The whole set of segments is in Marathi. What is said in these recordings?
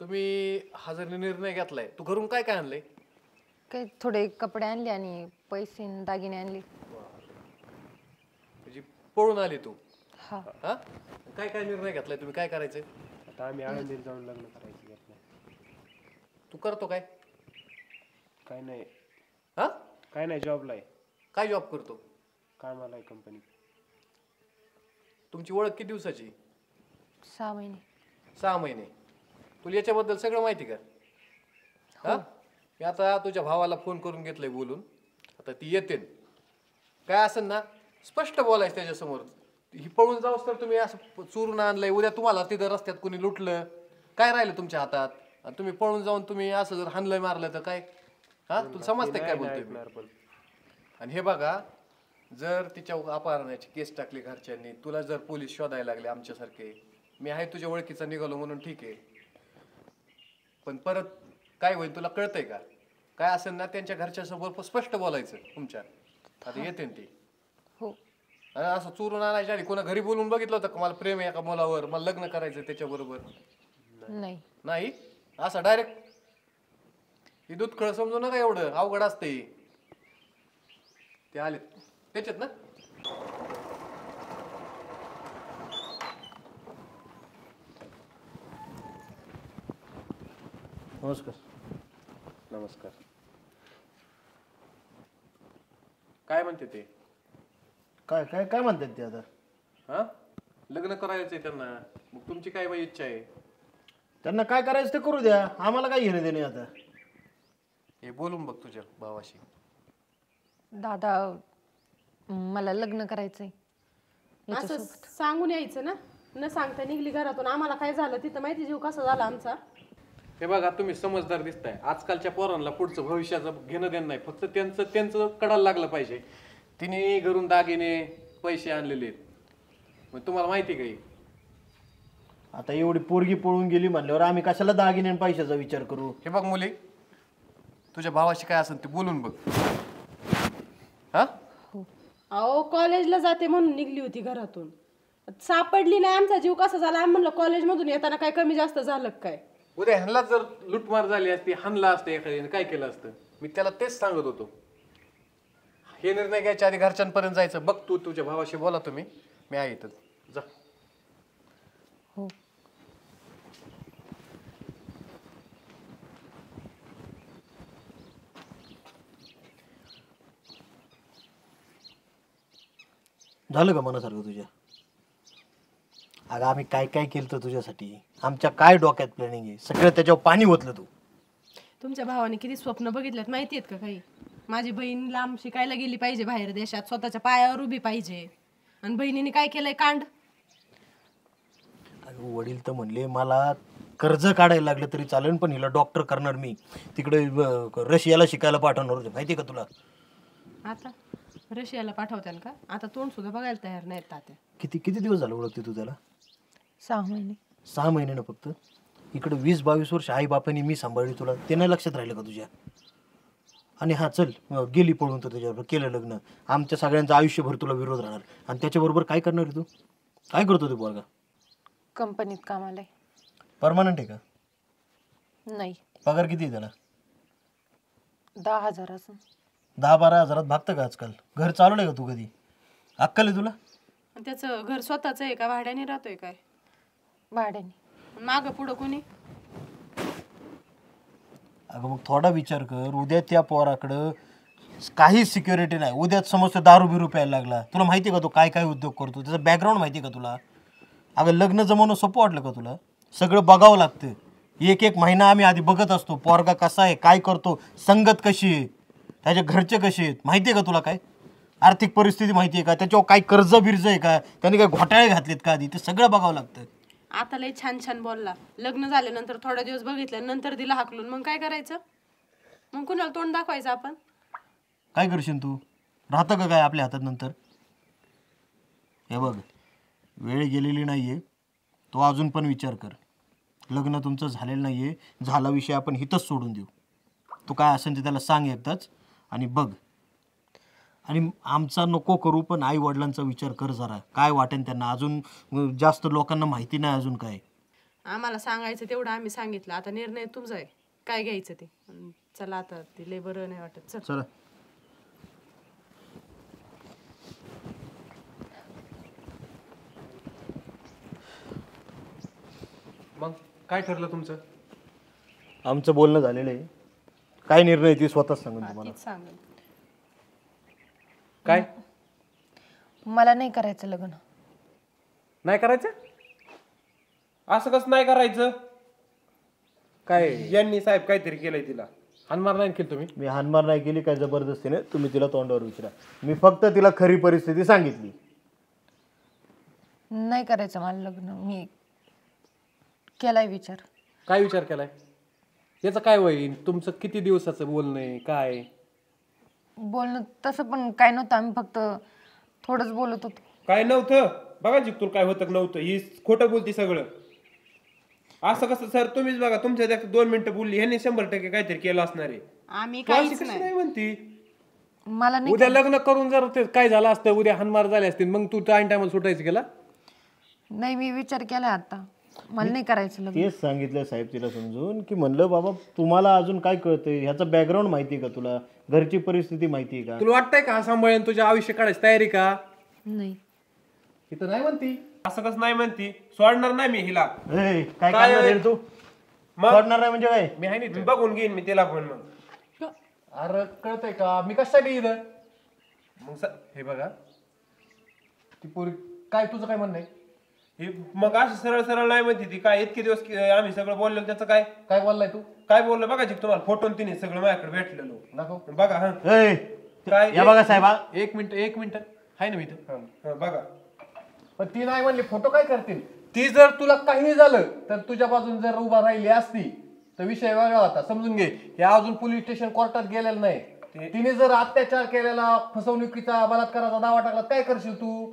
तुम्ही हा जर निर्णय घेतलाय, तू घरून काय काय आणलंय? काही थोडे कपडे आणले आणि पैसे आणि दागिने आणले. म्हणजे पळून आली तू? हा. हा, काय काय निर्णय घेतलाय तुम्ही? काय करायचंय? आता आम्ही आळंदीला जाऊन लग्न करायचं घेतलं. तू करतो काय? काय नाही, हा, काय नाही, जॉबला आहे, काय जॉब करतो? कामाला आहे कंपनीत. तुमची ओळख किती दिवसाची? 6 महिने. 6 महिने. तुला याच्याबद्दल सगळं माहिती का? हा, मी आता तुझ्या भावाला फोन करून घेतलंय बोलून. आता ती येते. काय असेल ना स्पष्ट बोलायचं त्याच्यासमोर. ही पळून जाऊस तर तुम्ही असं चोरून आणलंय, उद्या तुम्हाला तिथं रस्त्यात कोणी लुटलं, काय राहिलं तुमच्या हातात? आणि तुम्ही पळून जाऊन तुम्ही असं जर हाणलंय मारलं तर काय? हा, तुला समजतंय काय बोलतोय मी? आणि हे बघा, जर तिच्या अपहरणाची केस टाकली घरच्यांनी, तुला जर पोलीस शोधायला लागले आमच्यासारखे, मी आहे तुझ्या ओळखीचा निघालो म्हणून ठीक आहे, पण परत काय होईल तुला कळतंय का? काय असेल ना त्यांच्या घरच्या समोर स्पष्ट बोलायचं तुमच्या. आता येते ती. हो. असं चोरून आणायच्या आधी कोणा घरी बोलून बघितलं होतं का मला प्रेम आहे एका मुलावर, मला लग्न करायचं त्याच्याबरोबर? नाही. नाही. असं डायरेक्ट ही दूधखळ समजू नका, एवढं अवघड असते. ते आलेत त्याच्यात ना. नमस्कार. नमस्कार. काय म्हणते ते? काय काय काय म्हणतात ते आता? हा, लग्न करायचंय त्यांना. मग तुमची काय बाई इच्छा आहे? त्यांना काय करायचं ते करू द्या, आम्हाला काय घेणे देणे आता. हे बोलून बघ तुझ्या भावाशी. दादा, मला लग्न करायचंय. असं सांगून यायचं ना, न सांगता निघली घरातून. आम्हाला काय झालं तिथं माहिती, जीव कसा झाला आमचा. हे बघा, तुम्ही समजदार दिसताय. आजकालच्या पोरांना पुढचं भविष्याचं घेणं देणं नाही, फक्त त्यांचं कडायला लागलं पाहिजे. तिने घरून दागिने पैसे आणलेले आहेत, मग तुम्हाला माहिती काही? आता एवढी पोरगी पळून गेली म्हणल्यावर आम्ही कशाला दागिने आणि पैशाचा विचार करू? हे बघ मुली, तुझ्या भावाशी काय असेल ते बोलून बघ. हा, अहो कॉलेजला जाते म्हणून निघली होती घरातून, सापडली नाही. आमचा जीव कसा झाला. आम्ही म्हणलं कॉलेजमधून येताना काय कमी जास्त झालं काय? उद्या ह्यांना जर लुटमार झाली असती, हाणला असतं एखाद्याने, काय केलं असतं? मी त्याला तेच सांगत होतो. हे निर्णय घ्यायच्या आधी घरच्यांपर्यंत जायचं. बघ तू तुझ्या भावाशी बोला तुम्ही, मी आहे इथं. जा. हो. झालं का मनासारखं तुझ्या? अगं आम्ही काय काय केलं तुझ्यासाठी, आमच्या काय डोक्यात प्लॅनिंग आहे, सगळं त्याच्यावर पाणी ओतलं तू. तुमच्या भावाने किती स्वप्न बघितल्यात माहिती आहेत का काही? माझी बहीण लांब शिकायला गेली पाहिजे बाहेर देशात, स्वतःच्या पायावर उभी पाहिजे. आणि बहिणीने काय केलंय कांड? अगं वडील तर म्हणले मला कर्ज काढायला लागलं तरी चालेल, पण हिला डॉक्टर करणार मी, तिकडे रशियाला शिकायला पाठवणार होते, माहिती का तुला? आता रशियाला पाठवत्यान का? आता तोंड सुद्धा बघायला तयार नाहीत तात्या. किती किती दिवस झाले ओळखते तू त्याला? 6 महिने. 6 महिने ना फक्त? इकडे 20-22 वर्ष आई बापाने मी सांभाळली तुला, ते नाही लक्षात राहिलं का तुझ्या? आणि हा चल, गेली पळून तर त्याच्याबरोबर केलं लग्न, आमच्या सगळ्यांचं आयुष्यभर तुला विरोध राहणार. आणि त्याच्याबरोबर काय करणार आहे तू? काय करतो ते पोरगा? कंपनीत कामाला आहे. परमनंट आहे का? नाही. पगार किती आहे त्याला? 10,000 असं. 10-12 हजारात भागतं का आजकाल? घर चालवलंय का तू कधी? अक्कल आहे तुला? आणि त्याचं घर स्वतःच आहे का भाड्याने राहतोय काय? भाड्याने. माग पुढं कोणी? अगं मग थोडा विचार कर, उद्या त्या पोराकडं काहीच सिक्युरिटी नाही, उद्या समज दारू बिरू प्यायला लागला, तुला माहिती आहे का तो काय काय उद्योग करतो, त्याचा बॅकग्राऊंड माहिती आहे का तुला? अगं लग्न जमवणं सोपं वाटलं का तुला? सगळं बघावं लागतं. एक एक महिना आम्ही आधी बघत असतो, पोरगा कसा आहे, काय करतो, संगत कशी आहे, त्याचे घरचे कसे आहेत, माहिती आहे का तुला? काय आर्थिक परिस्थिती माहिती आहे का, त्याच्यावर काय कर्ज बिर्ज आहे का, त्याने काय घोटाळे घातलेत का आधी, ते सगळं बघावं लागतं. आता लय छान छान बोलला. लग्न झाल्यानंतर थोडा दिवस बघितलं, नंतर दिला हाकलून. मग काय करायचं? मग कुणाला तोंड दाखवायचं आपण? काय करशील तू? राहतं का काय आपल्या हातात नंतर? हे बघ, वेळ गेलेली नाहीये, तो अजून पण विचार कर. लग्न तुमचं झालेलं नाहीये, झाला विषय आपण हिथंच सोडून देऊ. तू काय असेल ते त्याला सांग एकदाच आणि बघ. आणि आमचा नको करू, पण आई वडिलांचा विचार कर जरा, काय वाटेल त्यांना. अजून जास्त लोकांना माहिती नाही अजून काय. आम्हाला सांगायचं तेवढं आम्ही सांगितलं, आता निर्णय तुमचा आहे काय घ्यायचं ते. चला आता, ते लय बरं नाही वाटत. चल. चला. मग काय ठरलं तुमचं? आमचं बोलणं झालेलं आहे. काय निर्णय ती स्वतःच सांगून तुम्हाला. तीच सांगेल. काय मला नाही करायचं लग्न. नाही करायचं? असं कसं नाही करायचं? काय यांनी साहेब काहीतरी केलंय तिला. हानमार नाही केली तुम्ही? मी हानमार नाही केली काय जबरदस्तीने. तुम्ही तिला तोंडावर विचारा. मी फक्त तिला खरी परिस्थिती सांगितली. नाही करायचं मला लग्न. मी केलाय विचार. काय विचार केलाय? याचं काय होईल? तुमचं किती दिवसाचं बोलणं आहे काय? बोलणं तसं पण काय नव्हतं, आम्ही फक्त थोडंच बोलत होतो. काय नव्हतं बघा तुला काय होतं का नव्हतं. ही खोटं बोलती सगळं. असं कसं सर? तुम्हीच बघा, तुमच्या 2 मिनिटं बोलली, ह्यांनी 100% काहीतरी केलं असणार आहे. आम्ही तू अशी काहीच कशी नाही. नाही म्हणती? मला नाही उद्या लग्न करून जर ते काय झालं असतं, उद्या हानमार झाले असतील, मग तू टाइम टायमाला सुटायचं केला? नाही, मी विचार केलाय आता. मला नाही करायचं लग्न. तेच सांगितलं साहेब तिला समजून की म्हणलं बाबा तुम्हाला अजून काय कळतंय, ह्याचा बॅकग्राऊंड माहिती आहे का तुला, घरची परिस्थिती माहिती आहे का. तुला वाटतंय का हा सांभाळून तुझ्या आयुष्य काढायची तयारी का? नाही. इथं नाही म्हणती. असं कसं नाही म्हणती? सोडणार नाही मी हिला. ए, काय करणार आहे रे तू? सोडणार नाही म्हणजे काय? मी आहे नाही मी बघून घेईन मी तिला पण. मग अरे कळतंय का मी कशासाठी इथं? मग हे बघा, ती पोरी काय तुझं काय म्हणणं आहे? मग असं सरळ सरळ नाही म्हणते ती. काय इतके दिवस आम्ही सगळं बोललो, त्याचं काय काय बोललाय तू? काय बोललो बघा तुम्हाला फोटो तिने सगळं माझ्याकडे भेटलेलो. दाखव. बघा. हा ए, काय या बघा साहेब हा. एक मिनिट आहे ना मी इथं? हा, बघा. पण ती नाही म्हणली, फोटो काय करतील? ती जर तुला काही झालं तर तुझ्या बाजून जर उभा राहिली असती तर विषय वेगळा होता. समजून घे, हे अजून पोलीस स्टेशन कोर्टात गेलेलं नाही. तिने जर अत्याचार केलेला, फसवणुकीचा, बलात्काराचा दावा टाकला, काय करशील तू?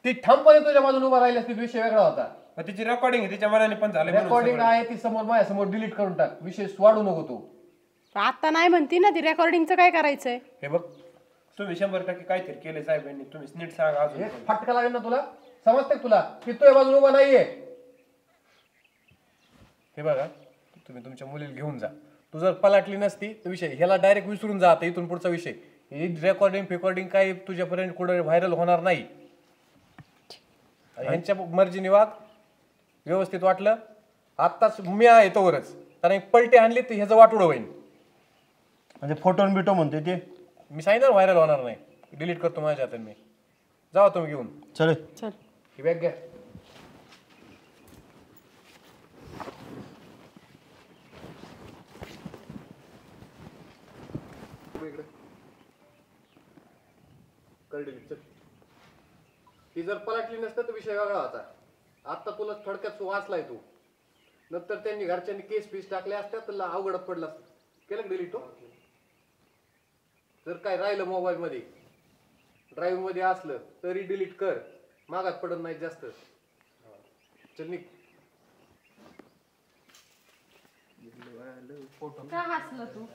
ती ठामपणे तुझ्या बाजून उभा राहिली असती, विषय वेगळा होता. मग तिची रेकॉर्डिंग तिच्या मनाने पण झालं. रेकॉर्डिंग आहे ती समोर, माझ्यासमोर डिलीट करून टाक. विषय वाढू नको तू. आता नाही म्हणती ना ती, रेकॉर्डिंगचं काय करायचंय? हे बघ, तुम्ही 100% काहीतरी केले साहेबांनी. तुम्ही नीट सांगा अजून. एक फटका लागेल ना तुला. समजते तुला की तुझ्या बाजून उभा नाहीये? हे बघा, तुम्ही तुमच्या मुलीला घेऊन जा. तू जर पलाटली नसती तर विषय ह्याला डायरेक्ट विसरून जा. आता इथून पुढचा विषय रेकॉर्डिंग काही तुझ्यापर्यंत कुठे व्हायरल होणार नाही. ह्यांच्या मर्जीने वाग. व्यवस्थित वाटलं आत्ताच मी आहे तोवरच, कारण पलटी आणली तर ह्याचं वाटोळं होईल. म्हणजे फोटो बिटो म्हणते ते. मी सांगितलं व्हायरल होणार नाही. डिलीट करतो माझ्या हातात मी. जावा तुम्ही घेऊन. चल. चल. ही बॅग घ्या. ती जर पलटली नसतं तर विषय वेगळा होता. आता तुला थोडक्यात वाचलाय तू. नंतर त्यांनी घरच्यांनी केस पीस टाकले असत्या तर अवघडत पडलं असतं. केलं डिलीट? जर काय राहिलं मोबाईल मध्ये, ड्राईव्ह मध्ये असलं तरी डिलीट कर. मागात पडत नाही जास्त. चल निघ. का हसलं तू?